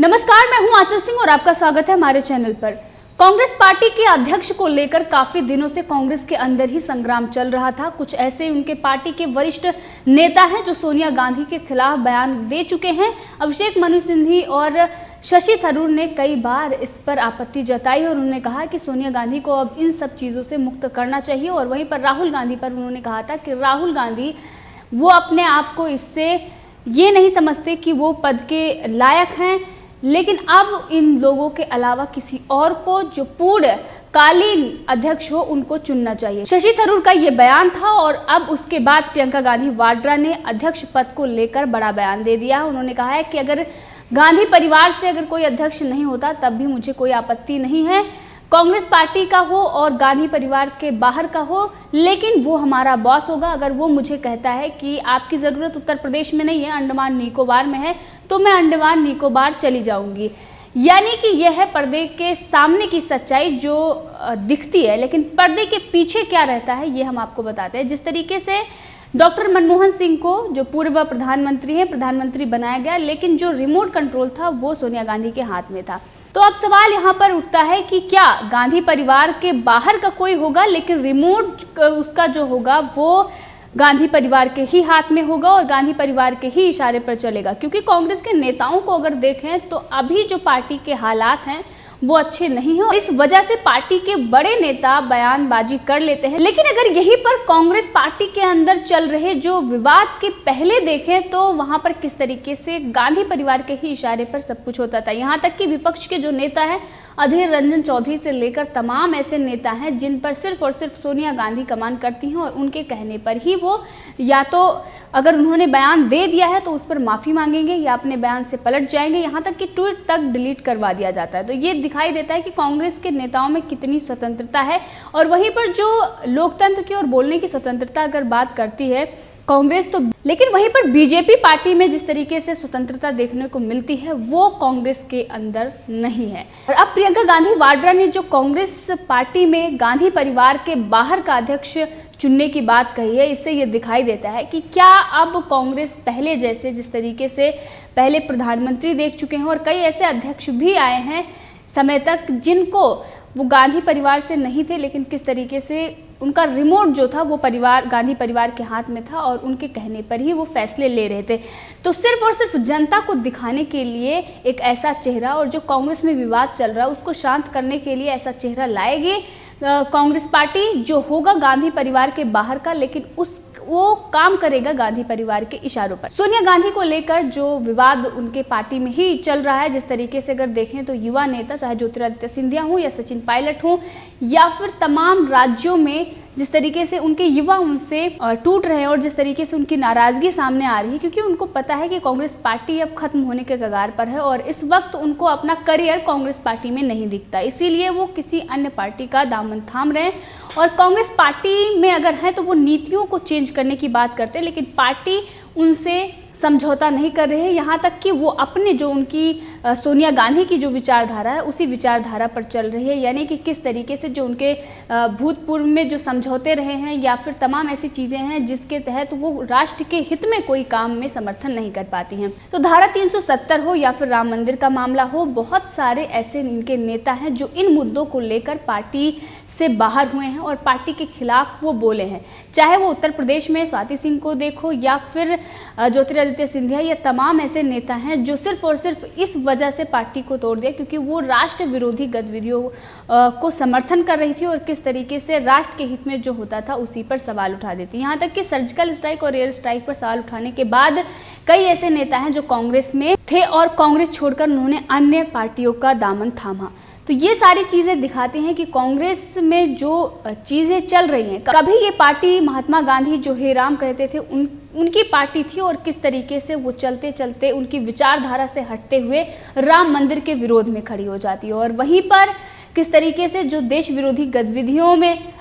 नमस्कार, मैं हूं आंचल सिंह और आपका स्वागत है हमारे चैनल पर। कांग्रेस पार्टी के अध्यक्ष को लेकर काफी दिनों से कांग्रेस के अंदर ही संग्राम चल रहा था। कुछ ऐसे उनके पार्टी के वरिष्ठ नेता हैं जो सोनिया गांधी के खिलाफ बयान दे चुके हैं। अभिषेक मनु सिंघवी और शशि थरूर ने कई बार इस पर आपत्ति जताई और उन्होंने कहा कि सोनिया गांधी को अब इन सब चीजों से मुक्त करना चाहिए। और वहीं पर राहुल गांधी पर उन्होंने कहा था कि राहुल गांधी वो अपने आप को इससे ये नहीं समझते कि वो पद के लायक हैं, लेकिन अब इन लोगों के अलावा किसी और को जो पूर्णकालीन अध्यक्ष हो उनको चुनना चाहिए। शशि थरूर का ये बयान था और अब उसके बाद प्रियंका गांधी वाड्रा ने अध्यक्ष पद को लेकर बड़ा बयान दे दिया। उन्होंने कहा है कि अगर गांधी परिवार से अगर कोई अध्यक्ष नहीं होता तब भी मुझे कोई आपत्ति नहीं है, कांग्रेस पार्टी का हो और गांधी परिवार के बाहर का हो, लेकिन वो हमारा बॉस होगा। अगर वो मुझे कहता है कि आपकी ज़रूरत उत्तर प्रदेश में नहीं है, अंडमान निकोबार में है, तो मैं अंडमान निकोबार चली जाऊंगी। यानी कि यह है पर्दे के सामने की सच्चाई जो दिखती है, लेकिन पर्दे के पीछे क्या रहता है ये हम आपको बताते हैं। जिस तरीके से डॉक्टर मनमोहन सिंह को जो पूर्व प्रधानमंत्री हैं प्रधानमंत्री बनाया गया, लेकिन जो रिमोट कंट्रोल था वो सोनिया गांधी के हाथ में था। तो अब सवाल यहाँ पर उठता है कि क्या गांधी परिवार के बाहर का कोई होगा, लेकिन रिमोट उसका जो होगा वो गांधी परिवार के ही हाथ में होगा और गांधी परिवार के ही इशारे पर चलेगा। क्योंकि कांग्रेस के नेताओं को अगर देखें तो अभी जो पार्टी के हालात हैं वो अच्छे नहीं हैं। इस वजह से पार्टी के बड़े नेता बयानबाजी कर लेते हैं। लेकिन अगर यहीं पर कांग्रेस पार्टी के अंदर चल रहे जो विवाद के पहले देखें तो वहां पर किस तरीके से गांधी परिवार के ही इशारे पर सब कुछ होता था। यहाँ तक कि विपक्ष के जो नेता हैं अधीर रंजन चौधरी से लेकर तमाम ऐसे नेता हैं जिन पर सिर्फ और सिर्फ सोनिया गांधी कमान करती हैं और उनके कहने पर ही वो या तो अगर उन्होंने बयान दे दिया है तो उस पर माफ़ी मांगेंगे या अपने बयान से पलट जाएंगे। यहाँ तक कि ट्वीट तक डिलीट करवा दिया जाता है। तो ये दिखाई देता है कि कांग्रेस के नेताओं में कितनी स्वतंत्रता है। और वहीं पर जो लोकतंत्र की और बोलने की स्वतंत्रता अगर बात करती है कांग्रेस तो, लेकिन वहीं पर बीजेपी पार्टी में जिस तरीके से स्वतंत्रता देखने को मिलती है वो कांग्रेस के अंदर नहीं है। और अब प्रियंका गांधी वाड्रा ने जो कांग्रेस पार्टी में गांधी परिवार के बाहर का अध्यक्ष चुनने की बात कही है, इससे ये दिखाई देता है कि क्या अब कांग्रेस पहले जैसे जिस तरीके से पहले प्रधानमंत्री देख चुके हैं और कई ऐसे अध्यक्ष भी आए हैं समय तक जिनको वो गांधी परिवार से नहीं थे, लेकिन किस तरीके से उनका रिमोट जो था वो परिवार गांधी परिवार के हाथ में था और उनके कहने पर ही वो फैसले ले रहे थे। तो सिर्फ और सिर्फ जनता को दिखाने के लिए एक ऐसा चेहरा और जो कांग्रेस में विवाद चल रहा है उसको शांत करने के लिए ऐसा चेहरा लाएगी कांग्रेस पार्टी जो होगा गांधी परिवार के बाहर का, लेकिन वो काम करेगा गांधी परिवार के इशारों पर। सोनिया गांधी को लेकर जो विवाद उनके पार्टी में ही चल रहा है, जिस तरीके से अगर देखें तो युवा नेता चाहे ज्योतिरादित्य सिंधिया हो या सचिन पायलट हो या फिर तमाम राज्यों में जिस तरीके से उनके युवा उनसे टूट रहे हैं और जिस तरीके से उनकी नाराजगी सामने आ रही है, क्योंकि उनको पता है कि कांग्रेस पार्टी अब खत्म होने के कगार पर है और इस वक्त उनको अपना करियर कांग्रेस पार्टी में नहीं दिखता। इसीलिए वो किसी अन्य पार्टी का दामन थाम रहे हैं और कांग्रेस पार्टी में अगर है तो वो नीतियों को चेंज करने की बात करते हैं, लेकिन पार्टी उनसे समझौता नहीं कर रहे हैं। यहाँ तक कि वो अपने जो उनकी सोनिया गांधी की जो विचारधारा है उसी विचारधारा पर चल रही है। यानी कि किस तरीके से जो उनके भूतपूर्व में जो समझौते रहे हैं या फिर तमाम ऐसी चीज़ें हैं जिसके तहत वो राष्ट्र के हित में कोई काम में समर्थन नहीं कर पाती हैं। तो धारा 370 हो या फिर राम मंदिर का मामला हो, बहुत सारे ऐसे इनके नेता हैं जो इन मुद्दों को लेकर पार्टी से बाहर हुए हैं और पार्टी के खिलाफ वो बोले हैं। चाहे वो उत्तर प्रदेश में स्वाति सिंह को देखो या फिर ज्योतिरादित्य सिंधिया, या तमाम ऐसे नेता हैं जो सिर्फ और सिर्फ इस वजह से पार्टी को तोड़ दिया क्योंकि वो राष्ट्र विरोधी गतिविधियों को समर्थन कर रही थी और किस तरीके से राष्ट्र के हित में जो होता था उसी पर सवाल उठा देती। यहाँ तक कि सर्जिकल स्ट्राइक और एयर स्ट्राइक पर सवाल उठाने के बाद कई ऐसे नेता हैं जो कांग्रेस में थे और कांग्रेस छोड़कर उन्होंने अन्य पार्टियों का दामन थामा। तो ये सारी चीज़ें दिखाती हैं कि कांग्रेस में जो चीज़ें चल रही हैं, कभी ये पार्टी महात्मा गांधी जो हे राम कहते थे उनकी पार्टी थी और किस तरीके से वो चलते चलते उनकी विचारधारा से हटते हुए राम मंदिर के विरोध में खड़ी हो जाती है और वहीं पर किस तरीके से जो देश विरोधी गतिविधियों में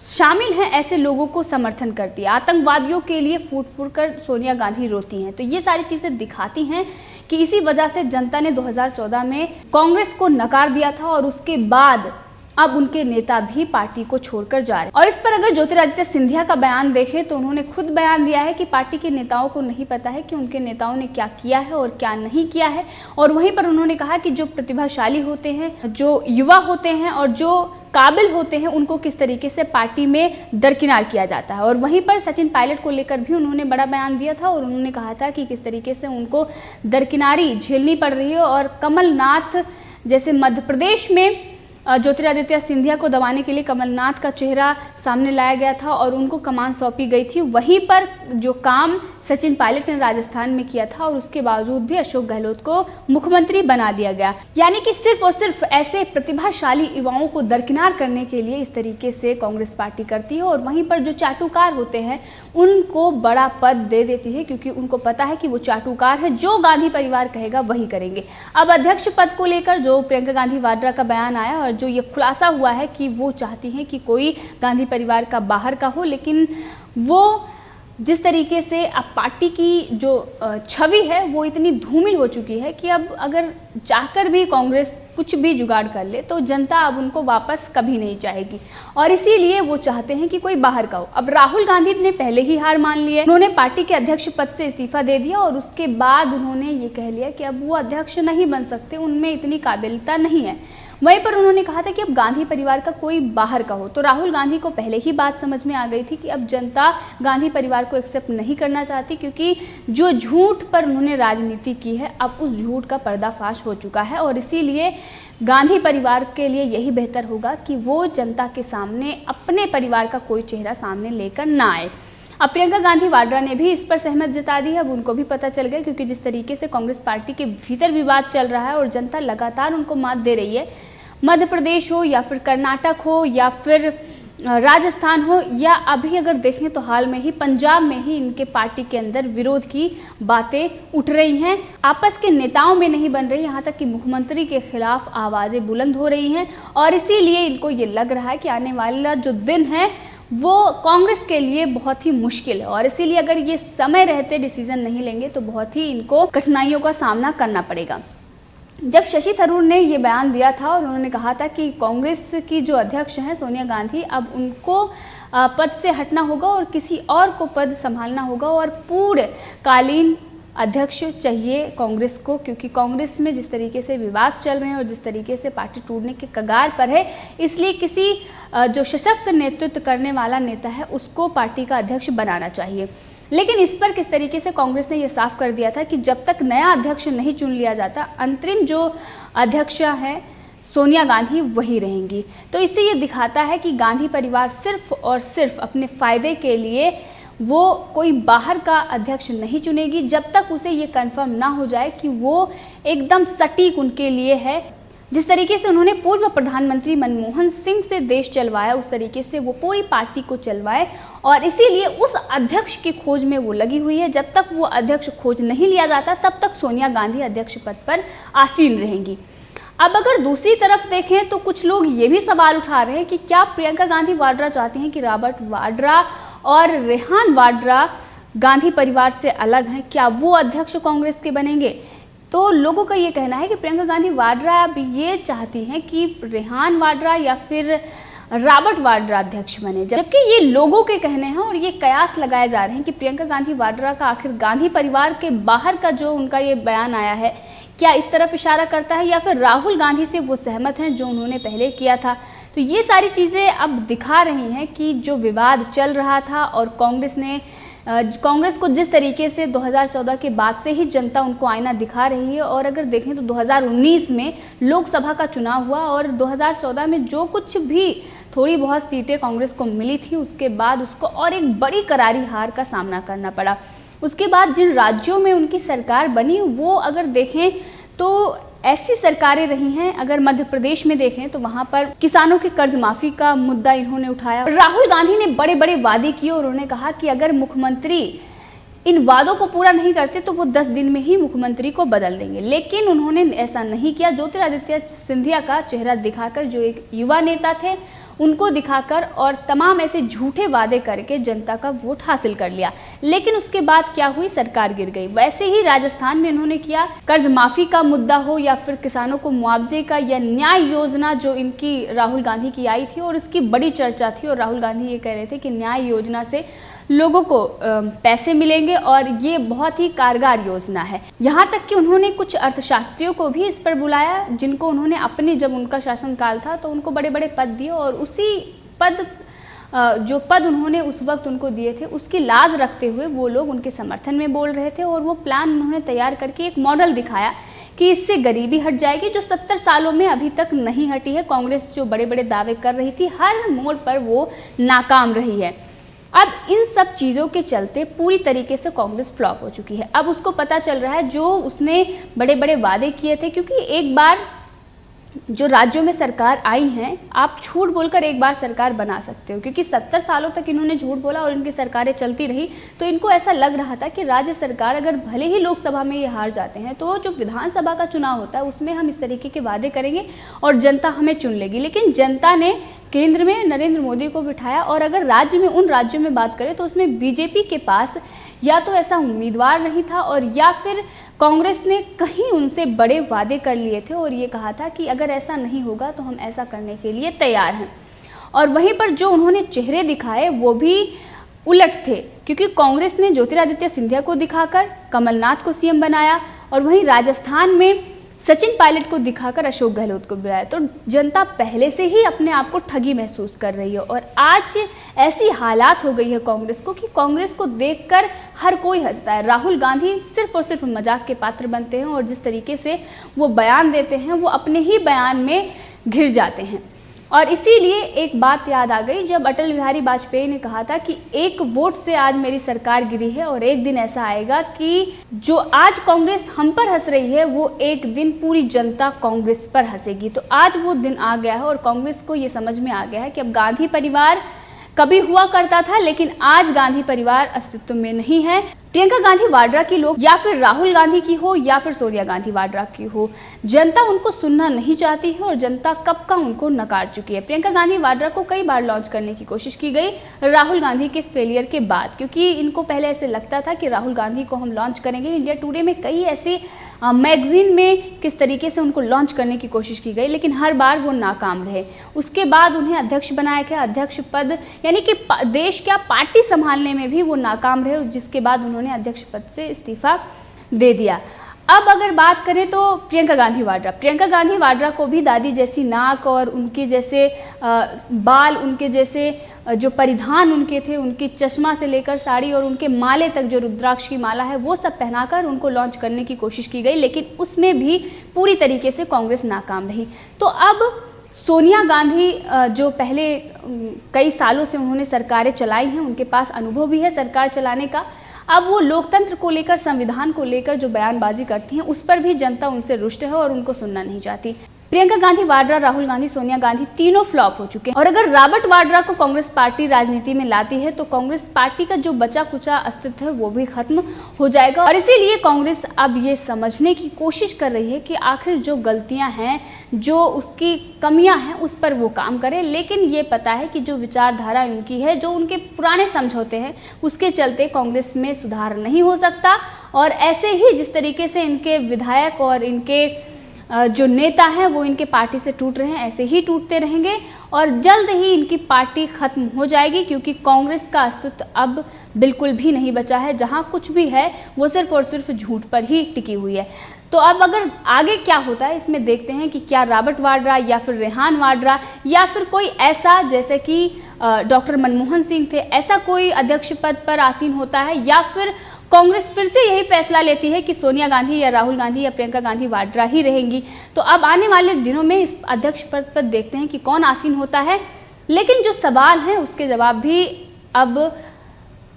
शामिल हैं ऐसे लोगों को समर्थन करती है। आतंकवादियों के लिए फूट फूट कर सोनिया गांधी रोती हैं। तो ये सारी चीज़ें दिखाती हैं कि इसी वजह से जनता ने 2014 में कांग्रेस को नकार दिया था और उसके बाद अब उनके नेता भी पार्टी को छोड़कर जा रहे हैं। और इस पर अगर ज्योतिरादित्य सिंधिया का बयान देखें तो उन्होंने खुद बयान दिया है कि पार्टी के नेताओं को नहीं पता है कि उनके नेताओं ने क्या किया है और क्या नहीं किया है। और वहीं पर उन्होंने कहा कि जो प्रतिभाशाली होते हैं, जो युवा होते हैं और जो काबिल होते हैं, उनको किस तरीके से पार्टी में दरकिनार किया जाता है। और वहीं पर सचिन पायलट को लेकर भी उन्होंने बड़ा बयान दिया था और उन्होंने कहा था कि किस तरीके से उनको दरकिनारी झेलनी पड़ रही है। और कमलनाथ जैसे मध्य प्रदेश में ज्योतिरादित्य सिंधिया को दबाने के लिए कमलनाथ का चेहरा सामने लाया गया था और उनको कमान सौंपी गई थी, वहीं पर जो काम सचिन पायलट ने राजस्थान में किया था और उसके बावजूद भी अशोक गहलोत को मुख्यमंत्री बना दिया गया। यानी कि सिर्फ और सिर्फ ऐसे प्रतिभाशाली युवाओं को दरकिनार करने के लिए इस तरीके से कांग्रेस पार्टी करती है। और वहीं पर जो चाटुकार होते हैं उनको बड़ा पद दे देती है, क्योंकि उनको पता है कि वो चाटुकार है, जो गांधी परिवार कहेगा वही करेंगे। अब अध्यक्ष पद को लेकर जो प्रियंका गांधी वाड्रा का बयान आया और जो ये खुलासा हुआ है कि वो चाहती हैं कि कोई गांधी परिवार का बाहर का हो, लेकिन वो जिस तरीके से अब पार्टी की जो छवि है वो इतनी धूमिल हो चुकी है कि अब अगर चाहकर भी कांग्रेस कुछ भी जुगाड़ कर ले तो जनता अब उनको वापस कभी नहीं चाहेगी। और इसीलिए वो चाहते हैं कि कोई बाहर का हो। अब राहुल गांधी ने पहले ही हार मान ली है, उन्होंने पार्टी के अध्यक्ष पद से इस्तीफा दे दिया और उसके बाद उन्होंने ये कह लिया कि अब वो अध्यक्ष नहीं बन सकते, उनमें इतनी काबिलियत नहीं है। वहीं पर उन्होंने कहा था कि अब गांधी परिवार का कोई बाहर का हो। तो राहुल गांधी को पहले ही बात समझ में आ गई थी कि अब जनता गांधी परिवार को एक्सेप्ट नहीं करना चाहती, क्योंकि जो झूठ पर उन्होंने राजनीति की है अब उस झूठ का पर्दाफाश हो चुका है। और इसीलिए गांधी परिवार के लिए यही बेहतर होगा कि वो जनता के सामने अपने परिवार का कोई चेहरा सामने लेकर ना आए। अब प्रियंका गांधी वाड्रा ने भी इस पर सहमत जता दी है। अब उनको भी पता चल गया, क्योंकि जिस तरीके से कांग्रेस पार्टी के भीतर विवाद चल रहा है और जनता लगातार उनको मात दे रही है, मध्य प्रदेश हो या फिर कर्नाटक हो या फिर राजस्थान हो या अभी अगर देखें तो हाल में ही पंजाब में ही इनके पार्टी के अंदर विरोध की बातें उठ रही हैं। आपस के नेताओं में नहीं बन रही, यहाँ तक कि मुख्यमंत्री के खिलाफ आवाज़ें बुलंद हो रही हैं। और इसीलिए इनको ये लग रहा है कि आने वाला जो दिन है वो कांग्रेस के लिए बहुत ही मुश्किल है। और इसीलिए अगर ये समय रहते डिसीजन नहीं लेंगे तो बहुत ही इनको कठिनाइयों का सामना करना पड़ेगा। जब शशि थरूर ने ये बयान दिया था और उन्होंने कहा था कि कांग्रेस की जो अध्यक्ष हैं सोनिया गांधी, अब उनको पद से हटना होगा और किसी और को पद संभालना होगा और पूर्णकालीन अध्यक्ष चाहिए कांग्रेस को, क्योंकि कांग्रेस में जिस तरीके से विवाद चल रहे हैं और जिस तरीके से पार्टी टूटने के कगार पर है, इसलिए किसी जो सशक्त नेतृत्व करने वाला नेता है उसको पार्टी का अध्यक्ष बनाना चाहिए। लेकिन इस पर किस तरीके से कांग्रेस ने यह साफ कर दिया था कि जब तक नया अध्यक्ष नहीं चुन लिया जाता, अंतरिम जो अध्यक्ष है सोनिया गांधी वही रहेंगी। तो इससे ये दिखाता है कि गांधी परिवार सिर्फ और सिर्फ अपने फायदे के लिए वो कोई बाहर का अध्यक्ष नहीं चुनेगी जब तक उसे ये कंफर्म ना हो जाए कि वो एकदम सटीक उनके लिए है। जिस तरीके से उन्होंने पूर्व प्रधानमंत्री मनमोहन सिंह से देश चलवाया, उस तरीके से वो पूरी पार्टी को चलवाए। और इसीलिए उस अध्यक्ष की खोज में वो लगी हुई है। जब तक वो अध्यक्ष खोज नहीं लिया जाता तब तक सोनिया गांधी अध्यक्ष पद पर आसीन रहेंगी। अब अगर दूसरी तरफ देखें तो कुछ लोग ये भी सवाल उठा रहे हैं कि क्या प्रियंका गांधी वाड्रा चाहती हैं कि रॉबर्ट वाड्रा और रेहान वाड्रा गांधी परिवार से अलग हैं, क्या वो अध्यक्ष कांग्रेस के बनेंगे? तो लोगों का ये कहना है कि प्रियंका गांधी वाड्रा अब ये चाहती हैं कि रेहान वाड्रा या फिर रॉबर्ट वाड्रा अध्यक्ष बने, जबकि ये लोगों के कहने हैं और ये कयास लगाए जा रहे हैं कि प्रियंका गांधी वाड्रा का आखिर गांधी परिवार के बाहर का जो उनका ये बयान आया है क्या इस तरफ इशारा करता है या फिर राहुल गांधी से वो सहमत हैं जो उन्होंने पहले किया था। तो ये सारी चीज़ें अब दिखा रही हैं कि जो विवाद चल रहा था और कांग्रेस को जिस तरीके से 2014 के बाद से ही जनता उनको आईना दिखा रही है। और अगर देखें तो 2019 में लोकसभा का चुनाव हुआ और 2014 में जो कुछ भी थोड़ी बहुत सीटें कांग्रेस को मिली थी उसके बाद उसको और एक बड़ी करारी हार का सामना करना पड़ा। उसके बाद जिन राज्यों में उनकी सरकार बनी वो अगर देखें तो ऐसी सरकारें रही हैं। अगर मध्य प्रदेश में देखें तो वहां पर किसानों की कर्ज माफी का मुद्दा इन्होंने उठाया। राहुल गांधी ने बड़े बड़े वादे किए और उन्होंने कहा कि अगर मुख्यमंत्री इन वादों को पूरा नहीं करते तो वो 10 दिन में ही मुख्यमंत्री को बदल देंगे, लेकिन उन्होंने ऐसा नहीं किया। ज्योतिरादित्य सिंधिया का चेहरा दिखाकर, जो एक युवा नेता थे, उनको दिखाकर और तमाम ऐसे झूठे वादे करके जनता का वोट हासिल कर लिया। लेकिन उसके बाद क्या हुई, सरकार गिर गई। वैसे ही राजस्थान में उन्होंने किया, कर्ज माफी का मुद्दा हो या फिर किसानों को मुआवजे का या न्याय योजना जो इनकी राहुल गांधी की आई थी और इसकी बड़ी चर्चा थी, और राहुल गांधी ये कह रहे थे कि न्याय योजना से लोगों को पैसे मिलेंगे और ये बहुत ही कारगर योजना है। यहाँ तक कि उन्होंने कुछ अर्थशास्त्रियों को भी इस पर बुलाया, जिनको उन्होंने अपने, जब उनका शासनकाल था तो उनको बड़े बड़े पद दिए, और उसी पद जो पद उन्होंने उस वक्त उनको दिए थे उसकी लाज रखते हुए वो लोग उनके समर्थन में बोल रहे थे। और वो प्लान उन्होंने तैयार करके एक मॉडल दिखाया कि इससे गरीबी हट जाएगी, जो 70 सालों में अभी तक नहीं हटी है। कांग्रेस जो बड़े बड़े दावे कर रही थी, हर मोड़ पर वो नाकाम रही है। अब इन सब चीज़ों के चलते पूरी तरीके से कांग्रेस फ्लॉप हो चुकी है। अब उसको पता चल रहा है जो उसने बड़े बड़े वादे किए थे, क्योंकि एक बार जो राज्यों में सरकार आई हैं, आप झूठ बोलकर एक बार सरकार बना सकते हो, क्योंकि 70 सालों तक इन्होंने झूठ बोला और इनकी सरकारें चलती रही। तो इनको ऐसा लग रहा था कि राज्य सरकार, अगर भले ही लोकसभा में ये हार जाते हैं तो जो विधानसभा का चुनाव होता है उसमें हम इस तरीके के वादे करेंगे और जनता हमें चुन लेगी। लेकिन जनता ने केंद्र में नरेंद्र मोदी को बिठाया, और अगर राज्य में, उन राज्यों में बात करें तो उसमें बीजेपी के पास या तो ऐसा उम्मीदवार नहीं था, और या फिर कांग्रेस ने कहीं उनसे बड़े वादे कर लिए थे और ये कहा था कि अगर ऐसा नहीं होगा तो हम ऐसा करने के लिए तैयार हैं। और वहीं पर जो उन्होंने चेहरे दिखाए वो भी उलट थे, क्योंकि कांग्रेस ने ज्योतिरादित्य सिंधिया को दिखाकर कमलनाथ को सीएम बनाया, और वहीं राजस्थान में सचिन पायलट को दिखाकर अशोक गहलोत को बुलाया। तो जनता पहले से ही अपने आप को ठगी महसूस कर रही है, और आज ऐसी हालात हो गई है कांग्रेस को कि कांग्रेस को देखकर हर कोई हंसता है। राहुल गांधी सिर्फ और सिर्फ मजाक के पात्र बनते हैं, और जिस तरीके से वो बयान देते हैं वो अपने ही बयान में घिर जाते हैं। और इसीलिए एक बात याद आ गई, जब अटल बिहारी वाजपेयी ने कहा था कि एक वोट से आज मेरी सरकार गिरी है, और एक दिन ऐसा आएगा कि जो आज कांग्रेस हम पर हंस रही है वो एक दिन पूरी जनता कांग्रेस पर हंसेगी। तो आज वो दिन आ गया है, और कांग्रेस को ये समझ में आ गया है कि अब गांधी परिवार कभी हुआ करता था, लेकिन आज गांधी परिवार अस्तित्व में नहीं है। प्रियंका गांधी वाड्रा की लोग, या फिर राहुल गांधी की हो या फिर सोनिया गांधी वाड्रा की हो, जनता उनको सुनना नहीं चाहती है, और जनता कब का उनको नकार चुकी है। प्रियंका गांधी वाड्रा को कई बार लॉन्च करने की कोशिश की गई राहुल गांधी के फेलियर के बाद, क्योंकि इनको पहले ऐसे लगता था कि राहुल गांधी को हम लॉन्च करेंगे। इंडिया टुडे में कई ऐसे मैगजीन में किस तरीके से उनको लॉन्च करने की कोशिश की गई, लेकिन हर बार वो नाकाम रहे। उसके बाद उन्हें अध्यक्ष बनाया गया, अध्यक्ष पद यानी कि देश क्या पार्टी संभालने में भी वो नाकाम रहे, जिसके बाद उन्होंने अध्यक्ष पद से इस्तीफा दे दिया। अब अगर बात करें तो प्रियंका गांधी वाड्रा को भी दादी जैसी नाक और उनके जैसे बाल, उनके जैसे जो परिधान उनके थे, उनकी चश्मा से लेकर साड़ी और उनके माले तक, जो रुद्राक्ष की माला है, वो सब पहनाकर उनको लॉन्च करने की कोशिश की गई, लेकिन उसमें भी पूरी तरीके से कांग्रेस नाकाम रही। तो अब सोनिया गांधी जो पहले कई सालों से उन्होंने सरकारें चलाई हैं, उनके पास अनुभव भी है सरकार चलाने का। अब वो लोकतंत्र को लेकर, संविधान को लेकर जो बयानबाजी करती हैं, उस पर भी जनता उनसे रुष्ट है और उनको सुनना नहीं चाहती। प्रियंका गांधी वाड्रा, राहुल गांधी, सोनिया गांधी तीनों फ्लॉप हो चुके हैं, और अगर रॉबर्ट वाड्रा को कांग्रेस पार्टी राजनीति में लाती है तो कांग्रेस पार्टी का जो बचा कुचा अस्तित्व है वो भी खत्म हो जाएगा। और इसीलिए कांग्रेस अब ये समझने की कोशिश कर रही है कि आखिर जो गलतियां हैं, जो उसकी कमियां हैं, उस पर वो काम करे। लेकिन ये पता है कि जो विचारधारा उनकी है, जो उनके पुराने समझौते हैं, उसके चलते कांग्रेस में सुधार नहीं हो सकता। और ऐसे ही जिस तरीके से इनके विधायक और इनके जो नेता हैं वो इनके पार्टी से टूट रहे हैं, ऐसे ही टूटते रहेंगे, और जल्द ही इनकी पार्टी खत्म हो जाएगी, क्योंकि कांग्रेस का अस्तित्व अब बिल्कुल भी नहीं बचा है। जहां कुछ भी है वो सिर्फ और सिर्फ झूठ पर ही टिकी हुई है। तो अब अगर आगे क्या होता है इसमें देखते हैं कि क्या रॉबर्ट वाड्रा या फिर रेहान वाड्रा या फिर कोई ऐसा, जैसे कि डॉक्टर मनमोहन सिंह थे, ऐसा कोई अध्यक्ष पद पर आसीन होता है, या फिर कांग्रेस फिर से यही फैसला लेती है कि सोनिया गांधी या राहुल गांधी या प्रियंका गांधी वाड्रा ही रहेंगी। तो अब आने वाले दिनों में इस अध्यक्ष पद पर देखते हैं कि कौन आसीन होता है। लेकिन जो सवाल हैं उसके जवाब भी अब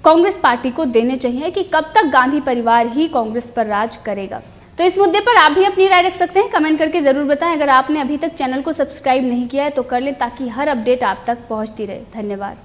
कांग्रेस पार्टी को देने चाहिए कि कब तक गांधी परिवार ही कांग्रेस पर राज करेगा। तो इस मुद्दे पर आप भी अपनी राय रख सकते हैं, कमेंट करके जरूर बताएं। अगर आपने अभी तक चैनल को सब्सक्राइब नहीं किया है तो कर लें, ताकि हर अपडेट आप तक पहुंचती रहे। धन्यवाद।